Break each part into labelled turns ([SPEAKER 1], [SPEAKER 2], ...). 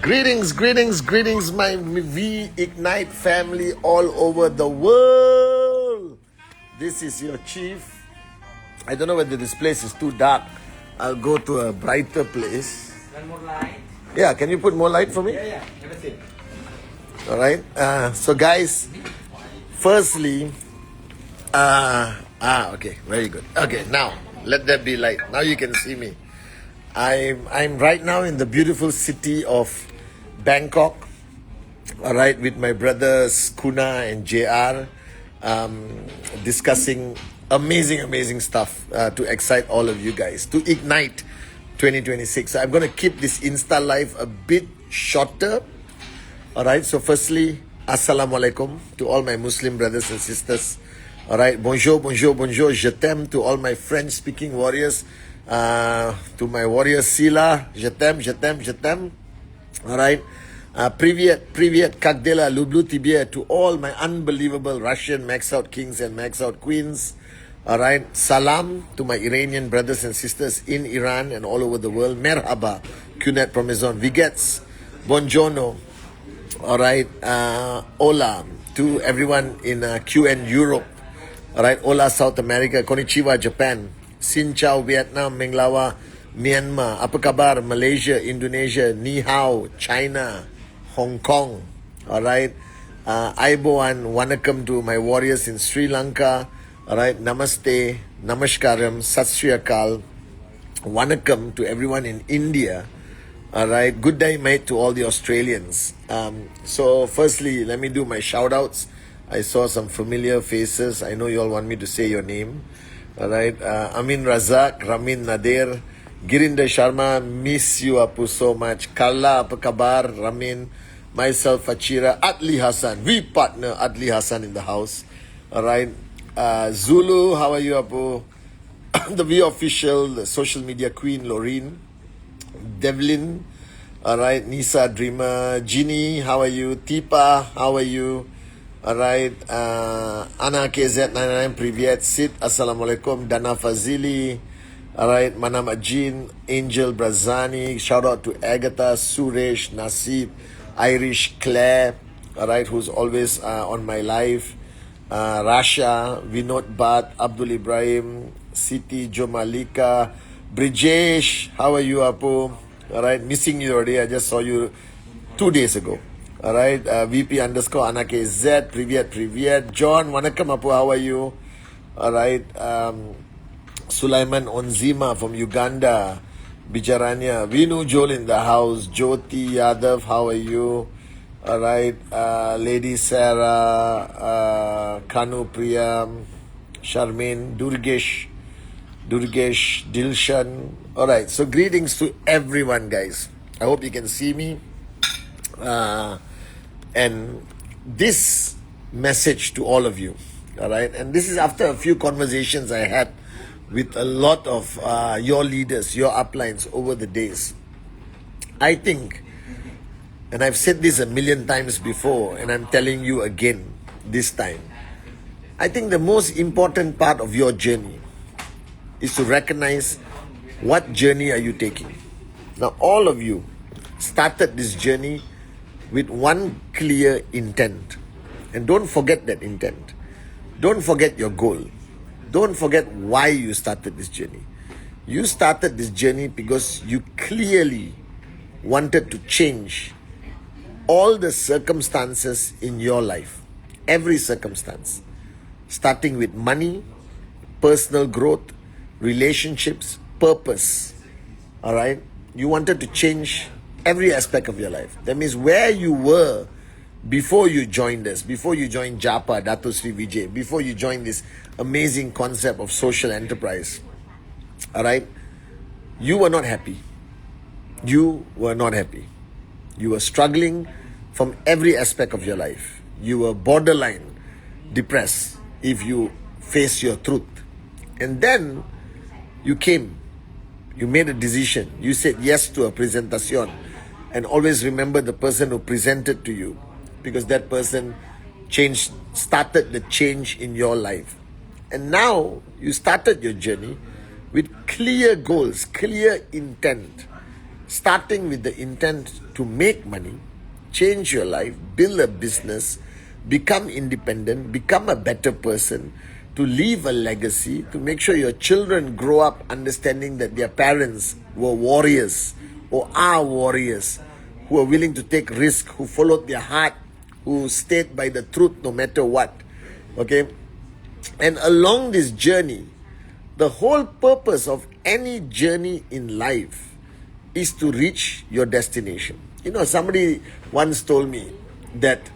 [SPEAKER 1] Greetings, greetings, greetings, my V Ignite family all over the world. This is your chief. I don't know whether this place is too dark. I'll go to a brighter place.
[SPEAKER 2] One more light.
[SPEAKER 1] Yeah, can you put more light for me?
[SPEAKER 2] Yeah, everything.
[SPEAKER 1] All right. So, guys, firstly, okay, very good. Okay, now let there be light. Now you can see me. I'm right now in the beautiful city of Bangkok. All right, with my brothers Kuna and JR, discussing amazing stuff to excite all of you guys to ignite 2026. So I'm going to keep this Insta live a bit shorter. All right. So firstly, Assalamualaikum to all my Muslim brothers and sisters. All right. Bonjour, je t'aime to all my French-speaking warriors. To my warrior Sila, je t'aime. All right. Привет, как дела, люблю тебя to all my unbelievable Russian max out kings and max out queens. All right. Salam to my Iranian brothers and sisters in Iran and all over the world. Merhaba, Kunet Promizon, Vigets, Buongiorno. All right. Hola to everyone in QN Europe. All right. Hola South America. Konnichiwa Japan. Xin chào Vietnam, Menglawa, Myanmar, apa kabar Malaysia, Indonesia, Ni Hao, China, Hong Kong. All right. Aiboan, Wanakam to my warriors in Sri Lanka. All right. Namaste, Namaskaram, Sat Sri Akal. Wanakam to everyone in India. All right. Good day, mate, to all the Australians. So firstly, let me do my shout outs. I saw some familiar faces. I know you all want me to say your name. All right. Amin Razak, Ramin Nadir, Girinder Sharma, miss you Apu so much. Kalla, apa kabar? Ramin, myself, Achira, Atli Hassan, we partner Atli Hassan in the house. All right. Zulu, how are you Apu? The V official, the social media queen, Loreen, Devlin, all right. Nisa Dreamer, Ginny, how are you? Tipa, how are you? All right, Ana KZ99, Privyet, Sid, Assalamualaikum, Dana Fazili, all right, Manam Ajin, Angel Brazani, shout out to Agatha, Suresh, Nasib, Irish, Claire, all right, who's always on my live, Rasha, Vinod Bhatt, Abdul Ibrahim, Siti, Jo Malika, Brijesh, how are you, Apu? All right, missing you already, I just saw you 2 days ago. All right, VP underscore Anake Z, Privyet. John, Wanakam Apu, how are you? All right, Sulaiman Onzima from Uganda, Bijaranya, Vinu Joel in the house, Jyoti Yadav, how are you? All right, Lady Sarah, Kanu Priya, Sharmin, Durgesh, Dilshan. All right, so greetings to everyone, guys. I hope you can see me. And this message to all of you, all right, and this is after a few conversations I had with a lot of your leaders, your uplines over the days. I think, and I've said this a million times before, and I'm telling you again this time, I think the most important part of your journey is to recognize what journey are you taking. Now, all of you started this journey with one clear intent. And don't forget that intent. Don't forget your goal. Don't forget why you started this journey. You started this journey because you clearly wanted to change all the circumstances in your life. Every circumstance. Starting with money, personal growth, relationships, purpose. All right? You wanted to change every aspect of your life. That means where you were before you joined us, before you joined Japa, Dato Sri Vijay, before you joined this amazing concept of social enterprise. All right? You were not happy. You were not happy. You were struggling from every aspect of your life. You were borderline depressed if you face your truth. And then you came. You made a decision. You said yes to a presentation. And always remember the person who presented to you, because that person started the change in your life. And now you started your journey with clear goals, clear intent. starting with the intent to make money, change your life, build a business, become independent, become a better person, to leave a legacy, to make sure your children grow up understanding that their parents were warriors or are warriors, who are willing to take risk, who followed their heart, who stayed by the truth no matter what. Okay? And along this journey, the whole purpose of any journey in life is to reach your destination. You know, somebody once told me that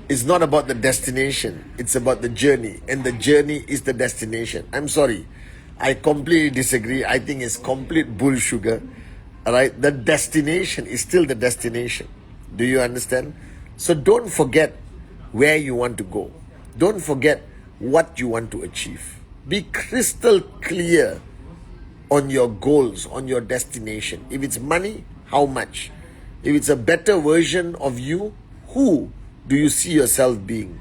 [SPEAKER 1] it's not about the destination, it's about the journey, and the journey is the destination. I'm sorry, I completely disagree. I think it's complete bull sugar. All right, the destination is still the destination. Do you understand? So don't forget where you want to go. Don't forget what you want to achieve. Be crystal clear on your goals, on your destination. If it's money, how much? If it's a better version of you, who do you see yourself being?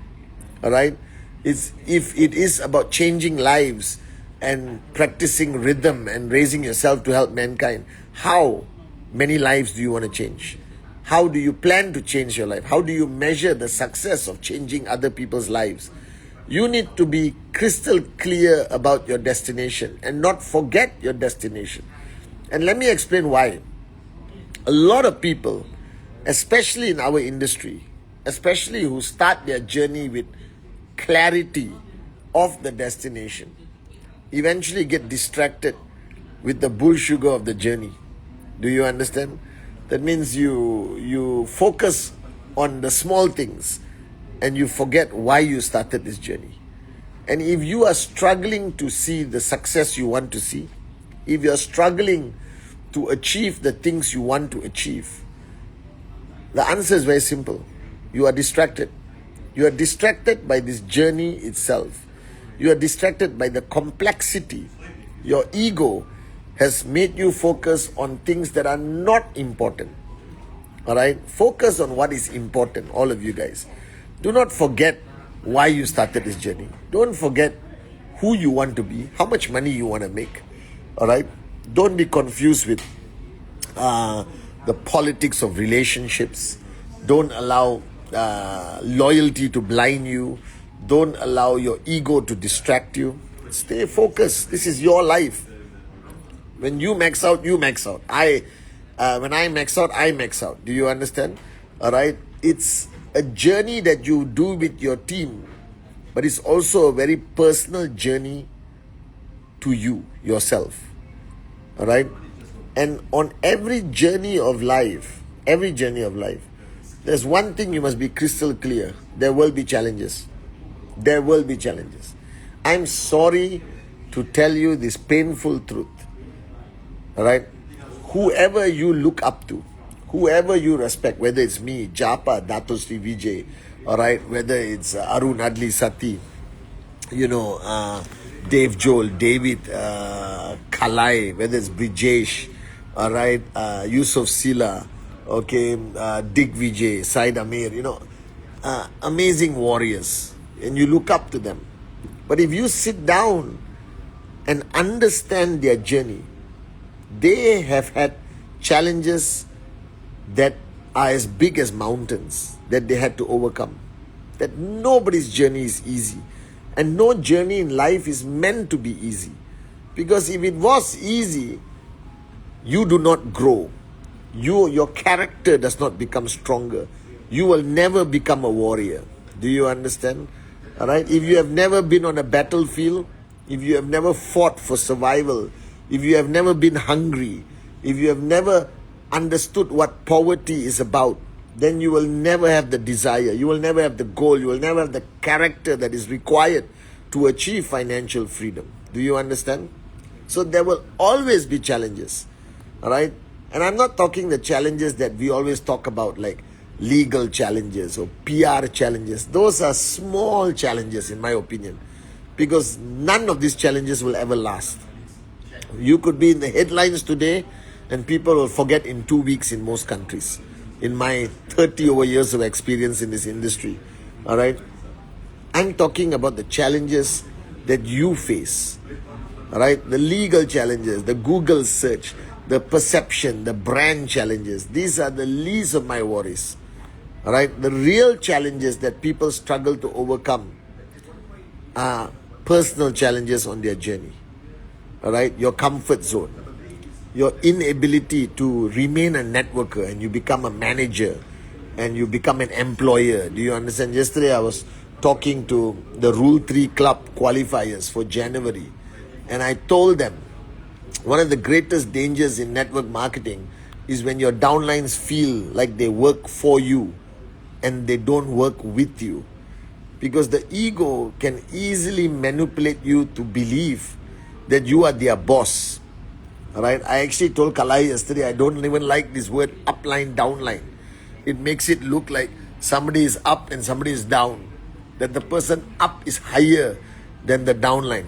[SPEAKER 1] All right? If it is about changing lives and practicing rhythm and raising yourself to help mankind, how many lives do you want to change? How do you plan to change your life? How do you measure the success of changing other people's lives? You need to be crystal clear about your destination and not forget your destination. And let me explain why. A lot of people, especially in our industry, especially who start their journey with clarity of the destination, eventually get distracted with the bull sugar of the journey. Do you understand? That means you focus on the small things and you forget why you started this journey. And if you are struggling to see the success you want to see, if you're struggling to achieve the things you want to achieve, the answer is very simple. You are distracted. You are distracted by this journey itself. You are distracted by the complexity. Your ego has made you focus on things that are not important. All right? Focus on what is important, all of you guys. Do not forget why you started this journey. Don't forget who you want to be, how much money you want to make. All right? Don't be confused with the politics of relationships. Don't allow loyalty to blind you. Don't allow your ego to distract you. Stay focused. This is your life. When you max out, you max out. When I max out, I max out. Do you understand? All right? It's a journey that you do with your team, but it's also a very personal journey to you, yourself. All right? And on every journey of life, there's one thing you must be crystal clear. There will be challenges. There will be challenges. I'm sorry to tell you this painful truth. All right? Whoever you look up to, whoever you respect, whether it's me, Japa, Dato Sri Vijay, all right, whether it's Arun Adli Sati, Dave Joel, David, Kalai, whether it's Brijesh, all right, Yusuf Sila, okay, Dick Vijay, Said Amir, amazing warriors, and you look up to them. But if you sit down and understand their journey, they have had challenges that are as big as mountains that they had to overcome. That nobody's journey is easy. And no journey in life is meant to be easy. Because if it was easy, you do not grow. Your character does not become stronger. You will never become a warrior. Do you understand? Alright? If you have never been on a battlefield, if you have never fought for survival, if you have never been hungry, if you have never understood what poverty is about, then you will never have the desire, you will never have the goal, you will never have the character that is required to achieve financial freedom. Do you understand? So there will always be challenges. Alright? And I'm not talking the challenges that we always talk about, like legal challenges or PR challenges. Those are small challenges in my opinion, because none of these challenges will ever last. You could be in the headlines today and people will forget in 2 weeks in most countries. In my 30 over years of experience in this industry, all right, I'm talking about the challenges that you face, all right, the legal challenges, the Google search, the perception, the brand challenges. These are the least of my worries. All right, the real challenges that people struggle to overcome are personal challenges on their journey. All right, your comfort zone, your inability to remain a networker and you become a manager and you become an employer. Do you understand? Yesterday I was talking to the Rule 3 Club qualifiers for January, and I told them one of the greatest dangers in network marketing is when your downlines feel like they work for you and they don't work with you, because the ego can easily manipulate you to believe that you are their boss. All right, I actually told Kalai yesterday, I don't even like this word upline, downline. It makes it look like somebody is up and somebody is down, that the person up is higher than the downline.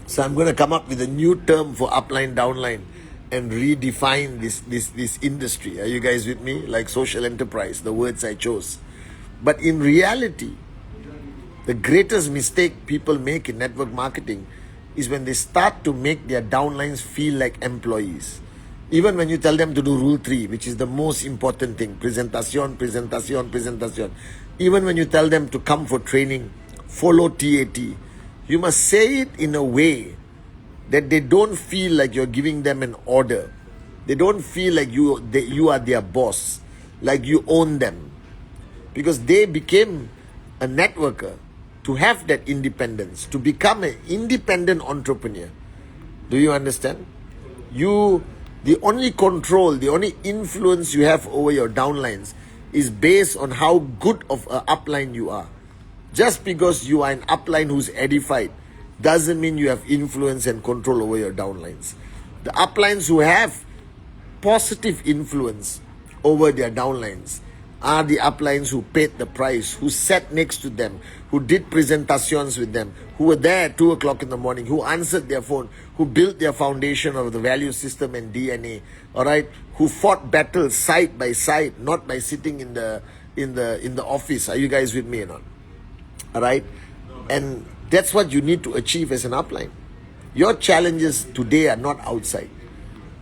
[SPEAKER 1] So I'm going to come up with a new term for upline, downline and redefine this industry. Are you guys with me? Like social enterprise, the words I chose. But in reality, the greatest mistake people make in network marketing is when they start to make their downlines feel like employees. Even when you tell them to do Rule 3, which is the most important thing, presentation. Even when you tell them to come for training, follow TAT, you must say it in a way that they don't feel like you're giving them an order. They don't feel like you are their boss, like you own them. Because they became a networker to have that independence, to become an independent entrepreneur. Do you understand? The only control, the only influence you have over your downlines is based on how good of an upline you are. Just because you are an upline who's edified doesn't mean you have influence and control over your downlines. The uplines who have positive influence over their downlines are the uplines who paid the price, who sat next to them, who did presentations with them, who were there at 2 o'clock in the morning, who answered their phone, who built their foundation of the value system and DNA, all right, who fought battles side by side, not by sitting in the office. Are you guys with me or not? All right, and that's what you need to achieve as an upline. Your challenges today are not outside.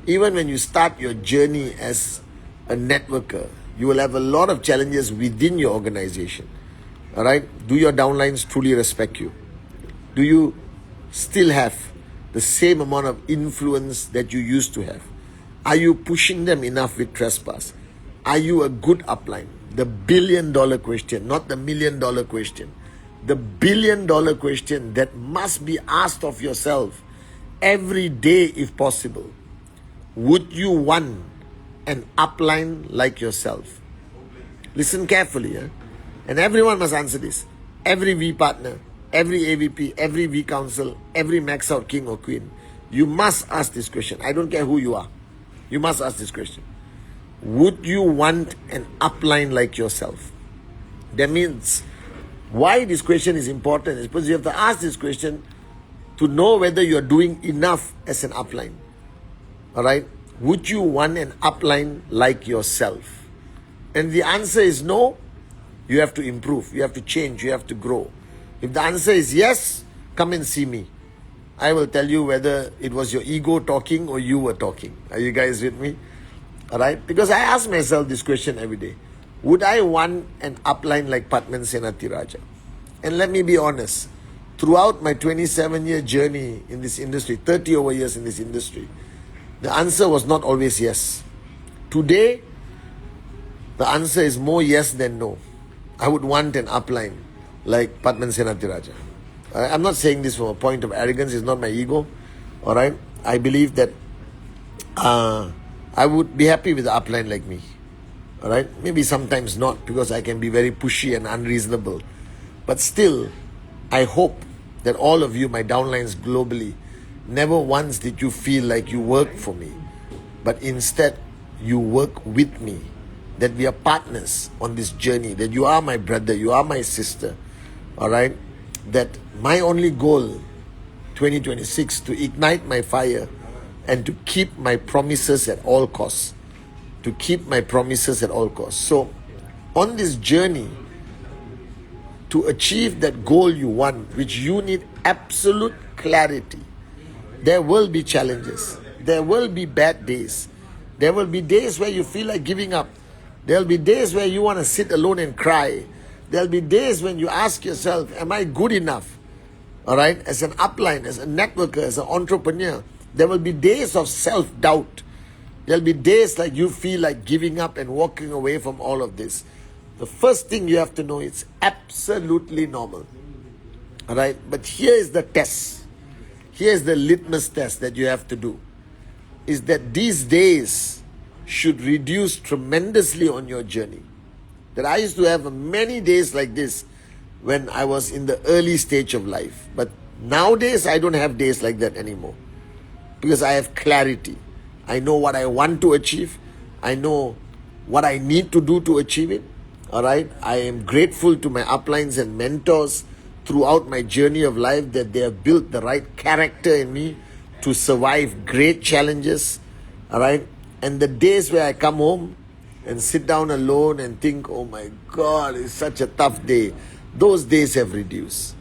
[SPEAKER 1] Even when you start your journey as a networker, you will have a lot of challenges within your organization. All right? Do your downlines truly respect you? Do you still have the same amount of influence that you used to have? Are you pushing them enough with trespass? Are you a good upline? The billion-dollar question, not the million-dollar question. The billion-dollar question that must be asked of yourself every day if possible. Would you want an upline like yourself? Listen carefully, and everyone must answer this. Every V partner, every AVP, every V council, every max out king or queen, you must ask this question. I don't care who you are. You must ask this question. Would you want an upline like yourself? That means why this question is important is because you have to ask this question to know whether you are doing enough as an upline. All right? Would you want an upline like yourself? And the answer is no. You have to improve. You have to change. You have to grow. If the answer is yes, come and see me. I will tell you whether it was your ego talking or you were talking. Are you guys with me? All right? Because I ask myself this question every day. Would I want an upline like Padman Senatiraja? And let me be honest. Throughout my 27-year journey in this industry, 30 over years in this industry, the answer was not always yes. Today, the answer is more yes than no. I would want an upline like Padman Senatiraja. I'm not saying this from a point of arrogance. It's not my ego. All right? I believe that I would be happy with an upline like me. All right? Maybe sometimes not, because I can be very pushy and unreasonable. But still, I hope that all of you, my downlines globally, never once did you feel like you work for me, but instead you work with me, that we are partners on this journey, that you are my brother, you are my sister, all right? That my only goal, 2026, to ignite my fire and to keep my promises at all costs. To keep my promises at all costs. So, on this journey, to achieve that goal you want, which you need absolute clarity, there will be challenges. there will be bad days. There will be days where you feel like giving up. There will be days where you want to sit alone and cry. There will be days when you ask yourself, am I good enough? All right, as an upline, as a networker, as an entrepreneur, there will be days of self-doubt. There'll be days like you feel like giving up and walking away from all of this. The first thing you have to know, it's absolutely normal. All right, but here is the test. Here's the litmus test that you have to do. Is that these days should reduce tremendously on your journey. That I used to have many days like this when I was in the early stage of life. But nowadays, I don't have days like that anymore. Because I have clarity. I know what I want to achieve. I know what I need to do to achieve it. All right. I am grateful to my uplines and mentors throughout my journey of life that they have built the right character in me to survive great challenges. All right. And the days where I come home and sit down alone and think, oh my God, it's such a tough day. Those days have reduced.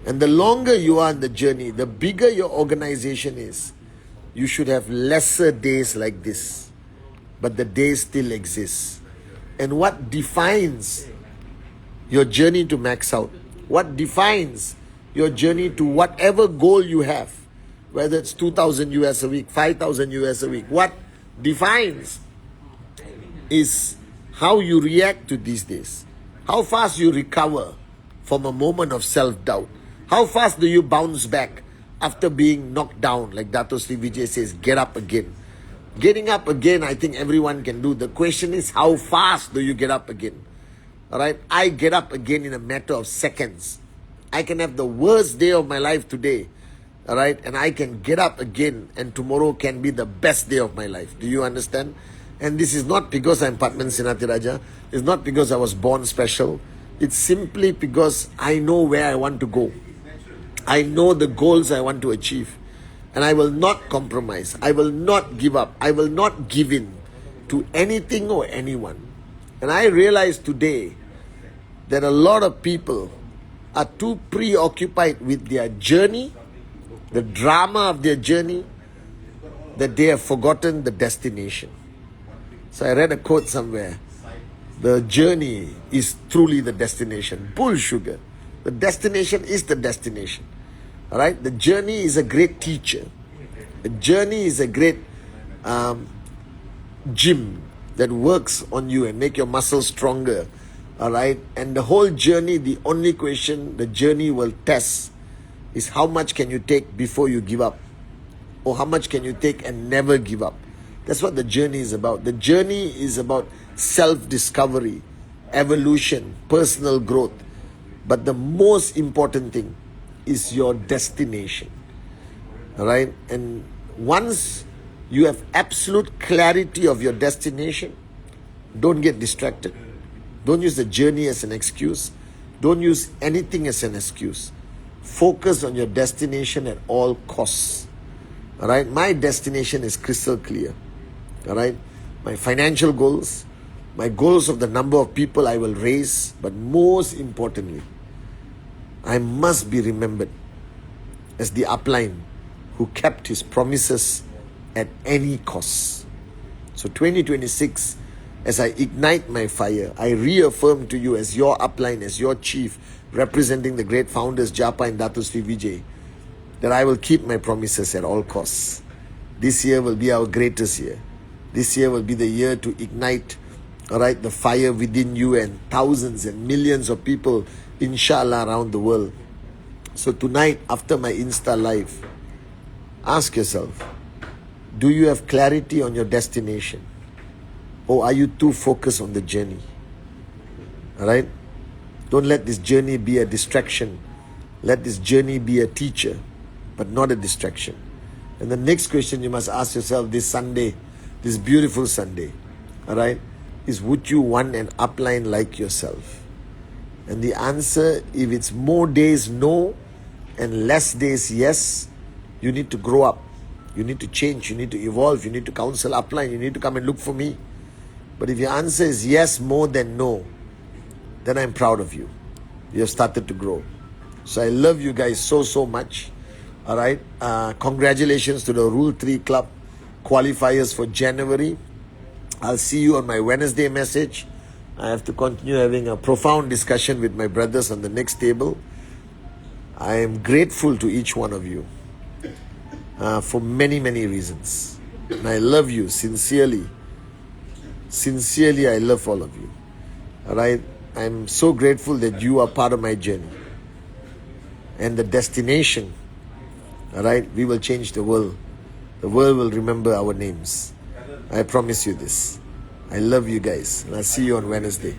[SPEAKER 1] And the longer you are in the journey, the bigger your organization is, you should have lesser days like this. But the days still exist. And what defines your journey to max out? What defines your journey to whatever goal you have? Whether it's 2,000 US a week, 5,000 US a week. What defines is how you react to these days. How fast you recover from a moment of self-doubt. How fast do you bounce back after being knocked down? Like Dato Sri Vijay says, get up again. Getting up again, I think everyone can do. The question is, how fast do you get up again? All right, I get up again in a matter of seconds. I can have the worst day of my life today. All right, and I can get up again, and tomorrow can be the best day of my life. Do you understand? And this is not because I'm Padman Sinatiraja. It's not because I was born special. It's simply because I know where I want to go. I know the goals I want to achieve. And I will not compromise. I will not give up. I will not give in to anything or anyone. And I realize today that a lot of people are too preoccupied with their journey, the drama of their journey, that they have forgotten the destination. So I read a quote somewhere. The journey is truly the destination. Bull sugar. The destination is the destination. All right? The journey is a great teacher. The journey is a great gym that works on you and make your muscles stronger. All right? And the whole journey, the only question the journey will test is how much can you take before you give up? Or how much can you take and never give up? That's what the journey is about. The journey is about self-discovery, evolution, personal growth. But the most important thing is your destination. All right? And once you have absolute clarity of your destination, don't get distracted. Don't use the journey as an excuse. Don't use anything as an excuse. Focus on your destination at all costs. All right? My destination is crystal clear. All right? My financial goals, my goals of the number of people I will raise, but most importantly, I must be remembered as the upline who kept his promises at any cost. So 2026, as I ignite my fire, I reaffirm to you as your upline, as your chief, representing the great founders Japa and Dato Sri Vijay, that I will keep my promises at all costs. This year will be our greatest year. This year will be the year to ignite, all right, the fire within you and thousands and millions of people, inshallah, around the world. So tonight, after my Insta live, ask yourself, do you have clarity on your destination? Or are you too focused on the journey? All right? Don't let this journey be a distraction. Let this journey be a teacher, but not a distraction. And the next question you must ask yourself this Sunday, this beautiful Sunday, all right, is would you want an upline like yourself? And the answer, if it's more days no and less days yes, you need to grow up. You need to change. You need to evolve. You need to counsel upline. You need to come and look for me. But if your answer is yes more than no, then I'm proud of you. You have started to grow. So I love you guys so much. All right. Congratulations to the Rule 3 Club. qualifiers for January. I'll see you on my Wednesday message. I have to continue having a profound discussion with my brothers on the next table. I am grateful to each one of you for many, many reasons. And I love you sincerely. Sincerely, I love all of you. All right? I'm so grateful that you are part of my journey. And the destination, all right, we will change the world. The world will remember our names. I promise you this. I love you guys. And I'll see you on Wednesday.